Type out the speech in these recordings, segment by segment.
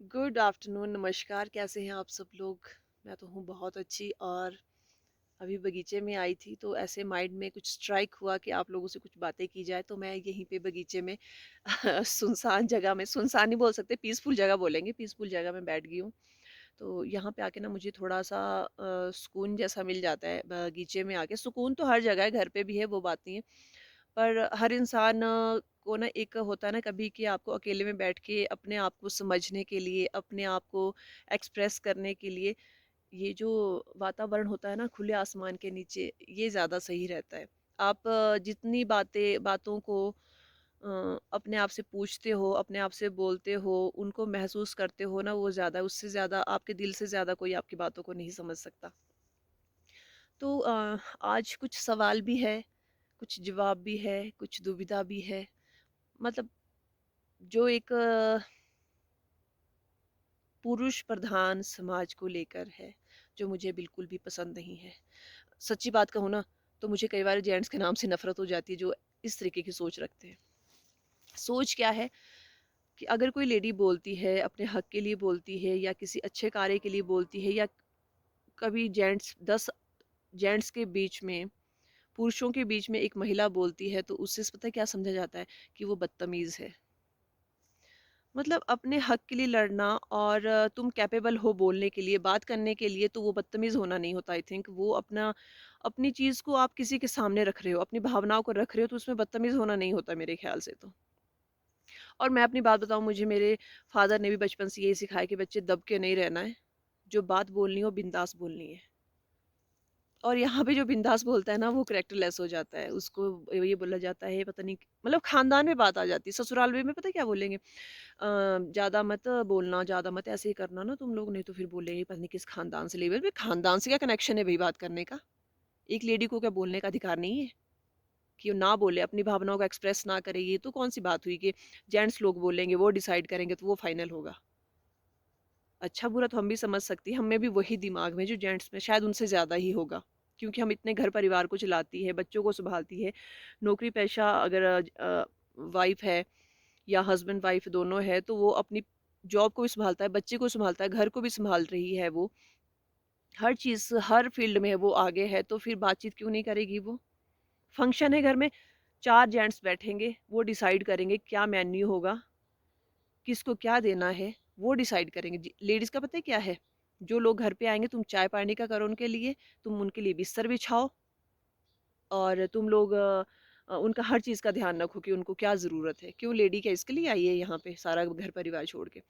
Good afternoon, नमस्कार। कैसे हैं आप सब लोग? मैं तो हूँ बहुत अच्छी। और अभी बगीचे में आई थी तो ऐसे माइंड में कुछ स्ट्राइक हुआ कि आप लोगों से कुछ बातें की जाए, तो मैं यहीं पे बगीचे में सुनसान जगह में, सुनसान नहीं बोल सकते, पीसफुल जगह बोलेंगे, पीसफुल जगह में बैठ गई हूँ। तो यहाँ पे आके ना मुझे थोड़ा सा सुकून जैसा मिल जाता है। बगीचे में आके सुकून तो हर जगह है, घर पे भी है, वो बात नहीं है। पर हर इंसान को ना एक होता है ना कभी कि आपको अकेले में बैठ के अपने आप को समझने के लिए, अपने आप को एक्सप्रेस करने के लिए, ये जो वातावरण होता है ना खुले आसमान के नीचे, ये ज़्यादा सही रहता है। आप जितनी बातों को अपने आप से पूछते हो, अपने आप से बोलते हो, उनको महसूस करते हो ना, वो ज़्यादा, उससे ज़्यादा आपके दिल से ज़्यादा कोई आपकी बातों को नहीं समझ सकता। तो आज कुछ सवाल भी है, कुछ जवाब भी है, कुछ दुविधा भी है। मतलब जो एक पुरुष प्रधान समाज को लेकर है, जो मुझे बिल्कुल भी पसंद नहीं है। सच्ची बात कहूँ ना, तो मुझे कई बार जेंट्स के नाम से नफ़रत हो जाती है, जो इस तरीके की सोच रखते हैं। सोच क्या है कि अगर कोई लेडी बोलती है, अपने हक के लिए बोलती है या किसी अच्छे कार्य के लिए बोलती है, या कभी जेंट्स 10 जेंट्स के बीच में, पुरुषों के बीच में एक महिला बोलती है, तो उससे पता है क्या समझा जाता है? कि वो बदतमीज़ है। मतलब अपने हक के लिए लड़ना, और तुम कैपेबल हो बोलने के लिए, बात करने के लिए, तो वो बदतमीज होना नहीं होता। आई थिंक वो अपनी चीज को आप किसी के सामने रख रहे हो, अपनी भावनाओं को रख रहे हो, तो उसमें बदतमीज होना नहीं होता मेरे ख्याल से तो। और मैं अपनी बात बताऊं, मुझे मेरे फादर ने भी बचपन से यही सिखाया कि बच्चे दब के नहीं रहना है, जो बात बोलनी हो बिंदास बोलनी है। और यहाँ पे जो बिंदास बोलता है ना, वो कैरेक्टरलेस हो जाता है। उसको ये बोला जाता है, पता नहीं, मतलब खानदान में बात आ जाती है। ससुराल में पता है क्या बोलेंगे? ज़्यादा मत बोलना, ज़्यादा मत ऐसे ही करना ना तुम लोग, नहीं तो फिर बोलेंगे पता नहीं किस खानदान से लिए हुए। भाई खानदान से क्या कनेक्शन है भाई बात करने का? एक लेडी को क्या बोलने का अधिकार नहीं है कि वो ना बोले, अपनी भावनाओं को एक्सप्रेस ना करे? ये तो कौन सी बात हुई कि जेंट्स लोग बोलेंगे, वो डिसाइड करेंगे, तो वो फाइनल होगा। अच्छा बुरा तो हम भी समझ सकती हैं, हम में भी वही दिमाग में जो जेंट्स में, शायद उनसे ज़्यादा ही होगा, क्योंकि हम इतने घर परिवार को चलाती है, बच्चों को संभालती है। नौकरी पेशा अगर वाइफ है या हस्बैंड वाइफ दोनों है, तो वो अपनी जॉब को भी संभालता है, बच्चे को संभालता है, घर को भी संभाल रही है वो। हर चीज़, हर फील्ड में वो आगे है, तो फिर बातचीत क्यों नहीं करेगी वो? फंक्शन है घर में, 4 जेंट्स बैठेंगे, वो डिसाइड करेंगे क्या मेन्यू होगा, किसको क्या देना है, वो डिसाइड करेंगे। लेडीज़ का पता है क्या है? जो लोग घर पे आएँगे, तुम चाय पानी का करो उनके लिए, तुम उनके लिए बिस्तर बिछाओ, और तुम लोग उनका हर चीज़ का ध्यान रखो कि उनको क्या ज़रूरत है। क्यों, लेडी क्या इसके लिए आई है यहाँ पे सारा घर परिवार छोड़ के?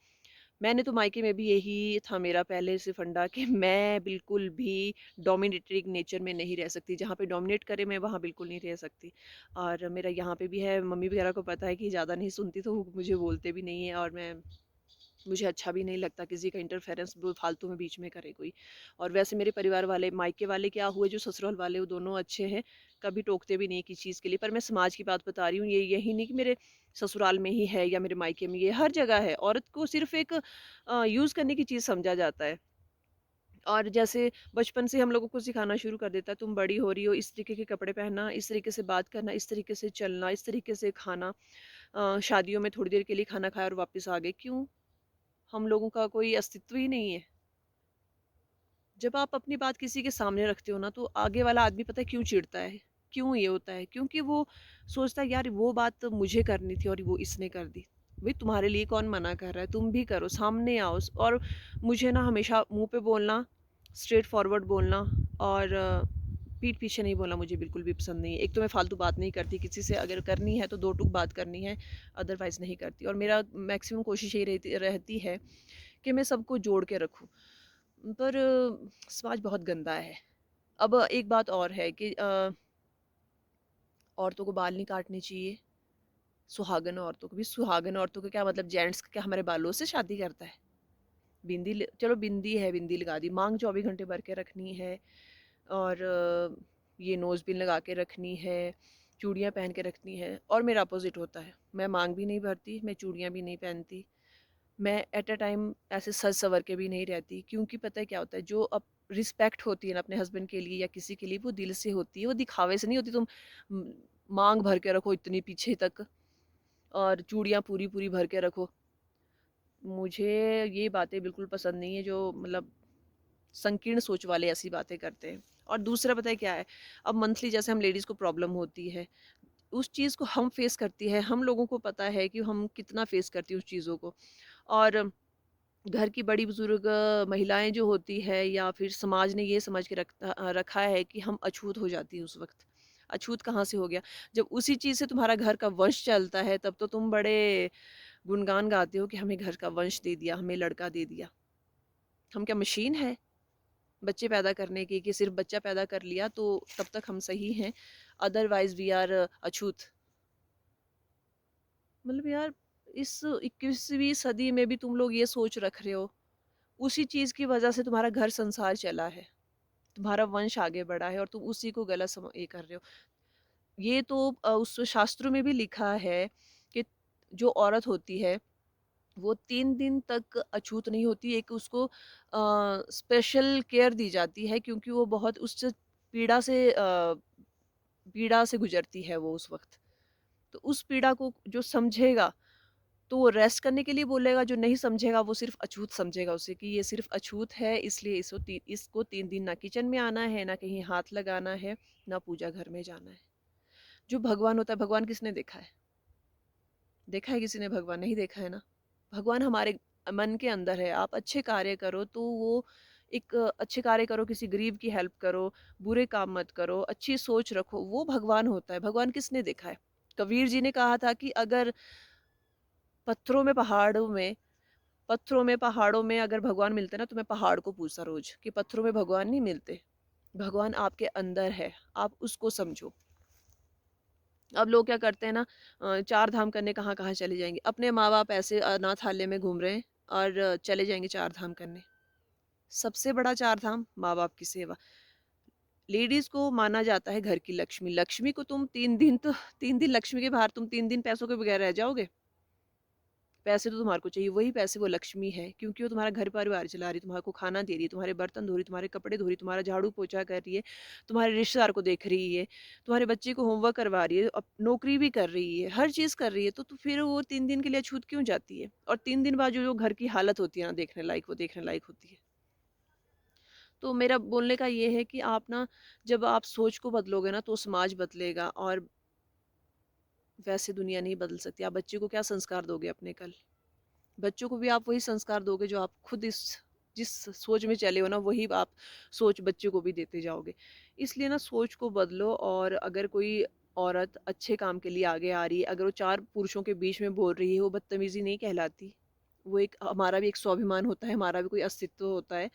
मैंने तो मायके में भी यही था मेरा पहले से फंडा कि मैं बिल्कुल भी डोमिनेटरी नेचर में नहीं रह सकती। जहाँ पे डोमिनेट करे मैं वहाँ बिल्कुल नहीं रह सकती। और मेरा यहाँ पे भी है, मम्मी वगैरह को पता है कि ज़्यादा नहीं सुनती, तो वो मुझे बोलते भी नहीं है। और मुझे अच्छा भी नहीं लगता किसी का इंटरफेरेंस फालतू में बीच में करे कोई। और वैसे मेरे परिवार वाले, मायके वाले क्या हुए, जो ससुराल वाले, वो दोनों अच्छे हैं, कभी टोकते भी नहीं किसी चीज़ के लिए। पर मैं समाज की बात बता रही हूँ, ये यही नहीं कि मेरे ससुराल में ही है या मेरे मायके में, ये हर जगह है। औरत को सिर्फ एक यूज़ करने की चीज़ समझा जाता है। और जैसे बचपन से हम लोगों को सिखाना शुरू कर देता है, तुम बड़ी हो रही हो, इस तरीके के कपड़े पहनना, इस तरीके से बात करना, इस तरीके से चलना, इस तरीके से खाना। शादियों में थोड़ी देर के लिए खाना खाया और वापस आ गए, क्यों? हम लोगों का कोई अस्तित्व ही नहीं है। जब आप अपनी बात किसी के सामने रखते हो ना, तो आगे वाला आदमी पता है क्यों चिढ़ता है? क्यों ये होता है? क्योंकि वो सोचता है यार वो बात तो मुझे करनी थी और वो इसने कर दी। भई तुम्हारे लिए कौन मना कर रहा है? तुम भी करो, सामने आओ। और मुझे ना हमेशा मुँह पे बोलना, स्ट्रेट फॉरवर्ड बोलना, और पीठ पीछे नहीं बोलना मुझे बिल्कुल भी पसंद नहीं है। एक तो मैं फालतू बात नहीं करती, किसी से अगर करनी है तो दो टूक बात करनी है, अदरवाइज़ नहीं करती। और मेरा मैक्सिमम कोशिश यही रहती रहती है कि मैं सबको जोड़ के रखूँ। पर समाज बहुत गंदा है। अब एक बात और है कि औरतों को बाल नहीं काटने चाहिए, सुहागन औरतों को भी। सुहागन औरतों का क्या मतलब? जेंट्स क्या हमारे बालों से शादी करता है? चलो बिंदी है, बिंदी लगा दी, मांग 24 घंटे भर के रखनी है, और ये नोज़ पिन लगा के रखनी है, चूड़ियाँ पहन के रखनी है। और मेरा अपोजिट होता है, मैं मांग भी नहीं भरती, मैं चूड़ियाँ भी नहीं पहनती, मैं एट अ टाइम ऐसे सज सवर के भी नहीं रहती। क्योंकि पता है क्या होता है, जो अब रिस्पेक्ट होती है ना अपने हस्बैंड के लिए या किसी के लिए, वो दिल से होती है, वो दिखावे से नहीं होती। तुम म, मांग भर के रखो इतनी पीछे तक, और चूड़ियाँ पूरी पूरी भर के रखो, मुझे ये बातें बिल्कुल पसंद नहीं है जो मतलब संकीर्ण सोच वाले ऐसी बातें करते हैं। और दूसरा पता है क्या है? अब मंथली जैसे हम लेडीज़ को प्रॉब्लम होती है, उस चीज़ को हम फेस करती है, हम लोगों को पता है कि हम कितना फेस करती हैं उस चीज़ों को। और घर की बड़ी-बुज़ुर्ग महिलाएँ जो होती है या फिर समाज ने ये समझ के रखा है कि हम अछूत हो जाती हैं उस वक़्त। अछूत कहाँ से हो गया? जब उसी चीज़ से तुम्हारा घर का वंश चलता है तब तो तुम बड़े गुणगान गाते हो कि हमें घर का वंश दे दिया, हमें लड़का दे दिया। हम क्या मशीन हैं बच्चे पैदा करने की कि सिर्फ़ बच्चा पैदा कर लिया तो तब तक हम सही हैं, अदरवाइज़ वी आर अछूत। मतलब यार इस 21वीं सदी में भी तुम लोग ये सोच रख रहे हो, उसी चीज़ की वज़ह से तुम्हारा घर संसार चला है, तुम्हारा वंश आगे बढ़ा है और तुम उसी को गलत ये कर रहे हो। ये तो उस शास्त्रों में भी लिखा है कि जो औरत होती है, वो 3 दिन तक अछूत नहीं होती, एक उसको स्पेशल केयर दी जाती है क्योंकि वो बहुत उस पीड़ा से पीड़ा से गुज़रती है वो उस वक़्त। तो उस पीड़ा को जो समझेगा तो वो रेस्ट करने के लिए बोलेगा, जो नहीं समझेगा वो सिर्फ़ अछूत समझेगा उसे कि ये सिर्फ़ अछूत है इसलिए इसको 3 दिन ना किचन में आना है, ना कहीं हाथ लगाना है, ना पूजा घर में जाना है। जो भगवान होता है, भगवान किसने देखा है? देखा है किसी ने भगवान? नहीं देखा है ना। भगवान हमारे मन के अंदर है। आप अच्छे कार्य करो तो वो एक अच्छे कार्य करो, किसी गरीब की हेल्प करो, बुरे काम मत करो, अच्छी सोच रखो, वो भगवान होता है। भगवान किसने देखा है? कबीर जी ने कहा था कि अगर पत्थरों में, पहाड़ों में पत्थरों में अगर भगवान मिलते ना तो मैं पहाड़ को पूछता रोज़ कि पत्थरों में भगवान नहीं मिलते। भगवान आपके अंदर है, आप उसको समझो। अब लोग क्या करते हैं ना, 4 धाम करने कहाँ-कहाँ चले जाएँगे। अपने माँ-बाप ऐसे अनाथालय में घूम रहे हैं और चले जाएँगे 4 धाम करने। सबसे बड़ा 4 धाम माँ-बाप की सेवा। लेडीज़ को माना जाता है घर की लक्ष्मी। लक्ष्मी को तुम 3 दिन लक्ष्मी के बाहर तुम 3 दिन पैसों के बगैर रह जाओगे? पैसे तो तुम्हारे को चाहिए, वही पैसे वो लक्ष्मी है क्योंकि वो तुम्हारा घर-परिवार चला रही है, तुम्हारे को खाना दे रही है, तुम्हारे बर्तन धो रही है, तुम्हारे कपड़े धो रही है, तुम्हारा झाड़ू-पोछा कर रही है, तुम्हारे रिश्तेदार को देख रही है, तुम्हारे बच्चे को होमवर्क करवा रही है, नौकरी भी कर रही है, हर चीज़ कर रही है, तो फिर वो 3 दिन के लिए छूट क्यों जाती है? और 3 दिन बाद जो घर की हालत होती है ना देखने लायक, वो देखने लायक होती है। तो मेरा बोलने का ये है कि आप ना जब आप सोच को बदलोगे ना तो समाज बदलेगा और वैसे दुनिया नहीं बदल सकती। आप बच्चे को क्या संस्कार दोगे अपने कल? बच्चों को भी आप वही संस्कार दोगे जो आप खुद इस जिस सोच में चले हो ना वही आप सोच बच्चों को भी देते जाओगे। इसलिए ना सोच को बदलो और अगर कोई औरत अच्छे काम के लिए आगे आ रही है, अगर वो 4 पुरुषों के बीच में बोल रही है, वो बदतमीज़ी नहीं कहलाती। वो एक हमारा भी एक स्वाभिमान होता है, हमारा भी कोई अस्तित्व होता है,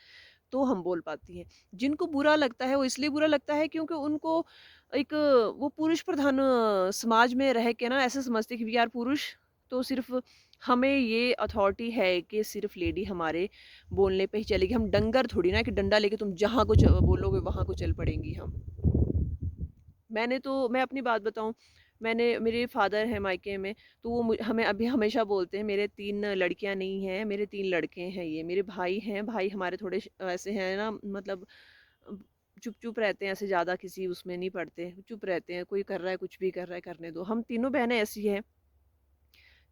तो हम बोल पाती हैं। जिनको बुरा लगता है वो इसलिए बुरा लगता है क्योंकि उनको एक वो पुरुष प्रधान समाज में रह के ना ऐसे समझते हैं कि यार पुरुष तो सिर्फ़ हमें ये अथॉरिटी है कि सिर्फ़ लेडी हमारे बोलने पे ही चलेगी। हम डंगर थोड़ी ना कि डंडा लेके तुम जहाँ को बोलोगे वहाँ को चल पड़ेंगी हम। मैंने तो मैं अपनी बात बताऊँ, मैंने मेरे फ़ादर हैं मायके में, तो वो हमें अभी हमेशा बोलते हैं मेरे 3 लड़कियाँ नहीं हैं, मेरे 3 लड़के हैं ये। मेरे भाई हैं, भाई हमारे थोड़े ऐसे हैं ना मतलब अ, चुप-चुप रहते हैं, ऐसे ज़्यादा किसी उसमें नहीं पड़ते, चुप रहते हैं, कोई कर रहा है, कुछ भी कर रहा है, करने दो। हम तीनों बहनें ऐसी हैं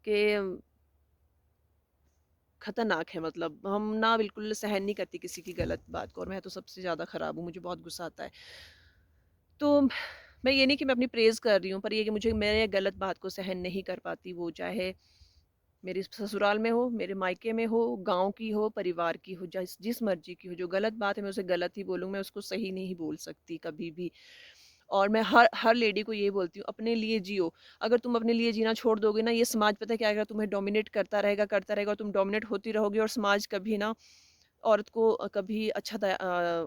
कि खतरनाक है मतलब हम ना बिल्कुल सहन नहीं करती किसी की गलत बात को और मैं तो सबसे ज़्यादा ख़राब हूँ, मुझे बहुत गुस्सा आता है। तो मैं ये नहीं कि मैं अपनी प्रेज़ कर रही हूँ, पर ये कि मुझे मेरे गलत बात को सहन नहीं कर पाती, वो चाहे मेरे ससुराल में हो, मेरे मायके में हो, गाँव की हो, परिवार की हो, जिस जिस मर्ज़ी की हो, जो गलत बात है मैं उसे गलत ही बोलूँ, मैं उसको सही नहीं बोल सकती कभी भी। और मैं हर हर लेडी को यही बोलती हूँ, अपने लिए जियो। अगर तुम अपने लिए जीना छोड़ दोगे ना, ये समाज पता है क्या करेगा, तुम्हें डोमिनेट करता रहेगा और तुम डोमिनेट होती रहोगी और समाज कभी ना औरत को कभी अच्छा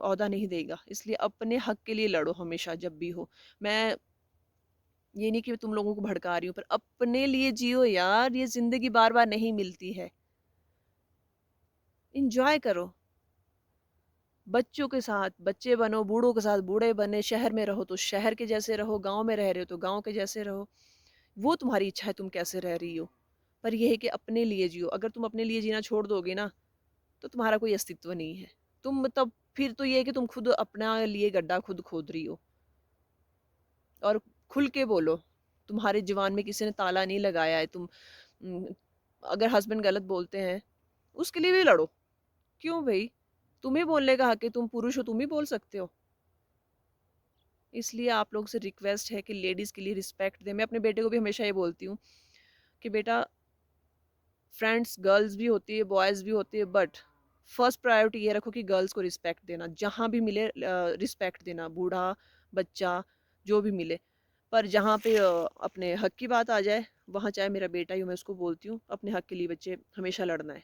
ओहदा नहीं देगा। इसलिए अपने हक के लिए लड़ो हमेशा जब भी हो। मैं ये नहीं कि तुम लोगों को भड़का रही हूँ, पर अपने लिए जियो यार, ये ज़िंदगी बार-बार नहीं मिलती है। एन्जॉय करो। बच्चों के साथ बच्चे बनो, बूढ़ों के साथ बूढ़े बने, शहर में रहो तो शहर के जैसे रहो, गाँव में रह रहे हो तो गाँव के जैसे रहो। वो तुम्हारी इच्छा है तुम कैसे रह रही हो। पर ये है कि अपने लिए जियो। अगर तुम अपने लिए जीना छोड़ दोगे ना, तो तुम्हारा कोई अस्तित्व नहीं है। तुम तब फिर तो ये है कि तुम खुद अपना लिए गड्ढा खुद खोद रही हो। और खुल के बोलो, तुम्हारे ज़ुबान में किसी ने ताला नहीं लगाया है। उम, अगर हस्बैंड गलत बोलते हैं उसके लिए भी लड़ो। क्यों भई? तुम्हें बोलने का हक है, तुम पुरुष हो, तुम ही बोल सकते हो। इसलिए आप लोगों से रिक्वेस्ट है कि लेडीज़ के लिए रिस्पेक्ट दें। मैं अपने बेटे को भी हमेशा ये बोलती हूँ कि बेटा, फ्रेंड्स गर्ल्स भी होती है, बॉयज़ भी होती है, बट फर्स्ट प्रायोरिटी ये रखो कि गर्ल्स को रिस्पेक्ट देना। जहाँ भी मिले रिस्पेक्ट देना, बूढ़ा, बच्चा, जो भी मिले। पर जहाँ पे अपने हक की बात आ जाए, वहाँ चाहे मेरा बेटा ही हो, मैं उसको बोलती हूँ, अपने हक के लिए बच्चे हमेशा लड़ना है।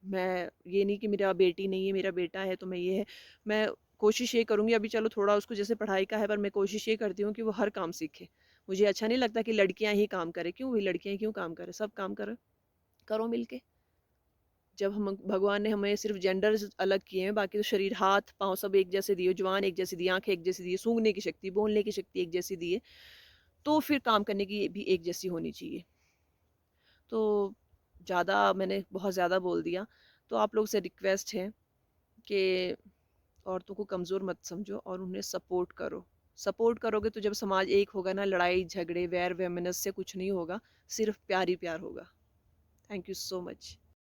मैं ये नहीं कि मेरा बेटी नहीं है, मेरा बेटा है तो मैं ये है। मैं कोशिश ये करूँगी, अभी चलो थोड़ा उसको जैसे पढ़ाई का है, पर मैं कोशिश ये करती हूँ कि वो हर काम सीखे। मुझे अच्छा नहीं लगता कि लड़कियाँ ही काम करें। क्यों भई लड़कियाँ ही क्यों काम करें? सब काम करो, करो मिलके। जब हम भगवान ने हमें सिर्फ़ जेंडर्स अलग किए हैं, बाकी तो शरीर, हाथ, पाँव सब एक जैसे दिए, जुबान एक जैसी दी, आँखें एक जैसी दी, सूँघने की शक्ति, बोलने की शक्ति एक जैसी दी है, तो फिर काम करने की भी एक जैसी होनी चाहिए। तो मैंने बहुत ज़्यादा बोल दिया, तो आप लोग से रिक्वेस्ट है कि औरतों को कमज़ोर मत समझो और उन्हें सपोर्ट करो। सपोर्ट करोगे तो जब समाज एक होगा ना, लड़ाई झगड़े वैर वैमनस्य कुछ नहीं होगा, सिर्फ प्यार ही प्यार होगा। Thank you so much.